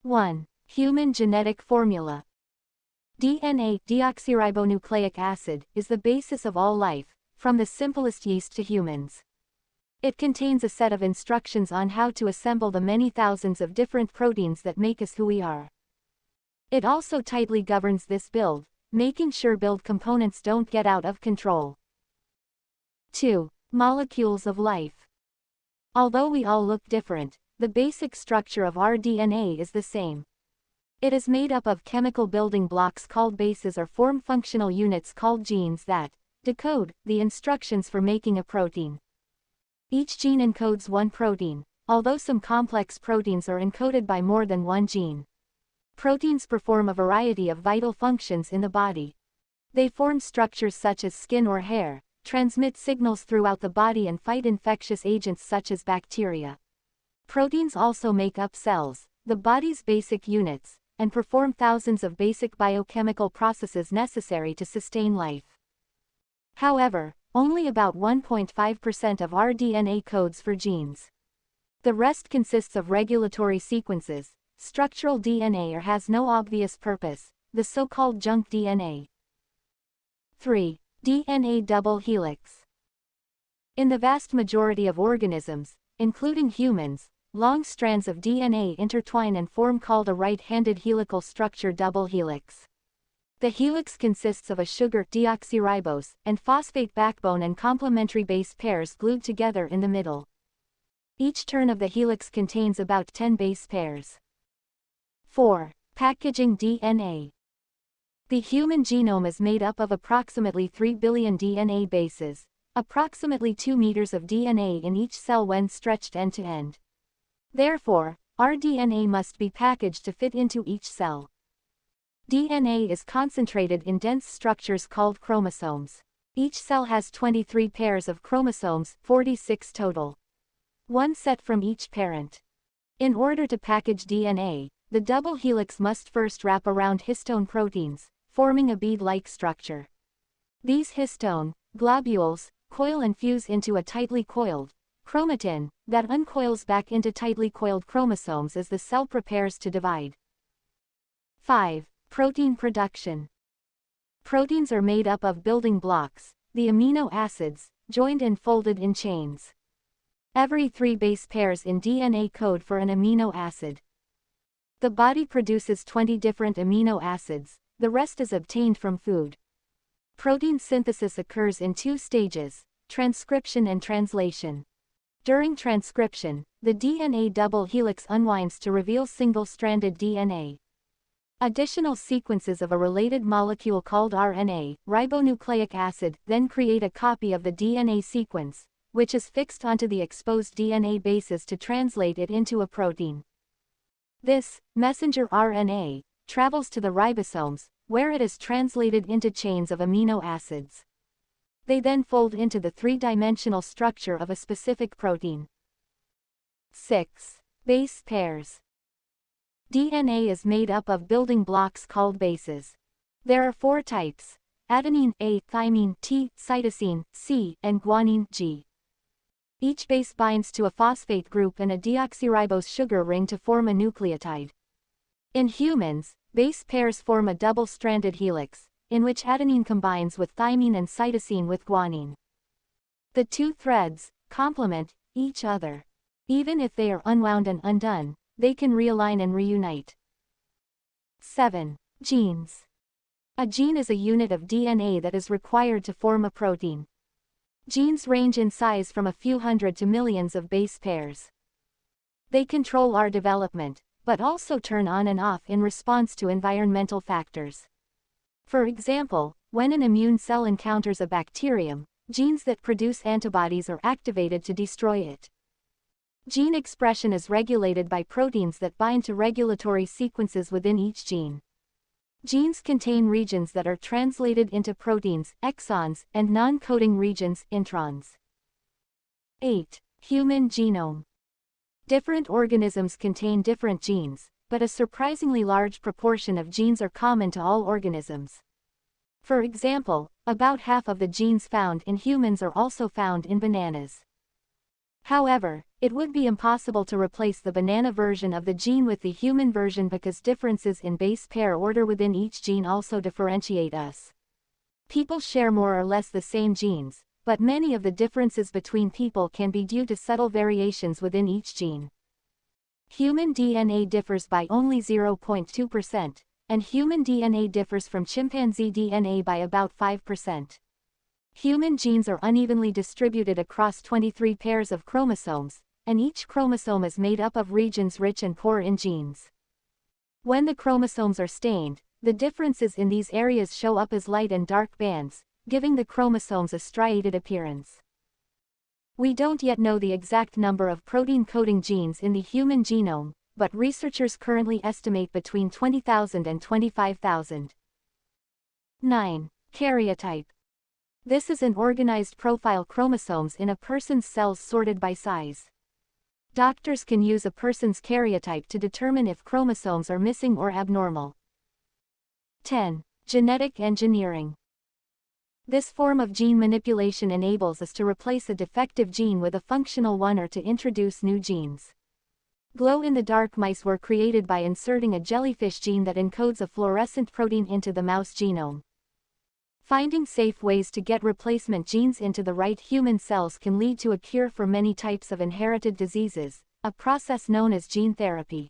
1. Human genetic formula. DNA, deoxyribonucleic acid, is the basis of all life, from the simplest yeast to humans. It contains a set of instructions on how to assemble the many thousands of different proteins that make us who we are. It also tightly governs this build, making sure build components don't get out of control. 2. Molecules of life. Although we all look different, the basic structure of our DNA is the same. It is made up of chemical building blocks called bases or form functional units called genes that decode the instructions for making a protein. Each gene encodes one protein, although some complex proteins are encoded by more than one gene. Proteins perform a variety of vital functions in the body. They form structures such as skin or hair, transmit signals throughout the body and fight infectious agents such as bacteria. Proteins also make up cells, the body's basic units, and perform thousands of basic biochemical processes necessary to sustain life. However, only about 1.5% of our DNA codes for genes. The rest consists of regulatory sequences, structural DNA, or has no obvious purpose, the so-called junk DNA. 3. DNA double helix. In the vast majority of organisms, including humans, long strands of DNA intertwine and form called a right-handed helical structure double helix. The helix consists of a sugar deoxyribose and phosphate backbone and complementary base pairs glued together in the middle. Each turn of the helix contains about 10 base pairs. 4. Packaging DNA. The human genome is made up of approximately 3 billion DNA bases, approximately 2 meters of DNA in each cell when stretched end to end. Therefore, our DNA must be packaged to fit into each cell. DNA is concentrated in dense structures called chromosomes. Each cell has 23 pairs of chromosomes, 46 total. One set from each parent. In order to package DNA, the double helix must first wrap around histone proteins, forming a bead-like structure. These histone globules coil and fuse into a tightly coiled chromatin that uncoils back into tightly coiled chromosomes as the cell prepares to divide. 5. Protein production. Proteins are made up of building blocks, the amino acids, joined and folded in chains. Every 3 base pairs in DNA code for an amino acid. The body produces 20 different amino acids, the rest is obtained from food. Protein synthesis occurs in 2 stages, transcription and translation. During transcription, the DNA double helix unwinds to reveal single-stranded DNA. Additional sequences of a related molecule called RNA, ribonucleic acid, then create a copy of the DNA sequence, which is fixed onto the exposed DNA bases to translate it into a protein. This messenger RNA travels to the ribosomes, where it is translated into chains of amino acids. They then fold into the 3-dimensional structure of a specific protein. 6. Base pairs. DNA is made up of building blocks called bases. There are 4 types: adenine A, thymine T, cytosine C, and guanine G. Each base binds to a phosphate group and a deoxyribose sugar ring to form a nucleotide. In humans, base pairs form a double-stranded helix, in which adenine combines with thymine and cytosine with guanine. The 2 threads complement each other. Even if they are unwound and undone, they can realign and reunite. 7. Genes. A gene is a unit of DNA that is required to form a protein. Genes range in size from a few hundred to millions of base pairs. They control our development, but also turn on and off in response to environmental factors. For example, when an immune cell encounters a bacterium, genes that produce antibodies are activated to destroy it. Gene expression is regulated by proteins that bind to regulatory sequences within each gene. Genes contain regions that are translated into proteins, exons, and non-coding regions, introns. 8. Human genome. Different organisms contain different genes, but a surprisingly large proportion of genes are common to all organisms. For example, about half of the genes found in humans are also found in bananas. However, It would be impossible to replace the banana version of the gene with the human version because differences in base pair order within each gene also differentiate us. People share more or less the same genes, but many of the differences between people can be due to subtle variations within each gene. Human DNA differs by only 0.2%, and human DNA differs from chimpanzee DNA by about 5%. Human genes are unevenly distributed across 23 pairs of chromosomes, and each chromosome is made up of regions rich and poor in genes. When the chromosomes are stained, the differences in these areas show up as light and dark bands, giving the chromosomes a striated appearance. We don't yet know the exact number of protein-coding genes in the human genome, but researchers currently estimate between 20,000 and 25,000. 9. Karyotype. This is an organized profile chromosomes in a person's cells sorted by size. Doctors can use a person's karyotype to determine if chromosomes are missing or abnormal. 10. Genetic engineering. This form of gene manipulation enables us to replace a defective gene with a functional one or to introduce new genes. Glow-in-the-dark mice were created by inserting a jellyfish gene that encodes a fluorescent protein into the mouse genome. Finding safe ways to get replacement genes into the right human cells can lead to a cure for many types of inherited diseases, a process known as gene therapy.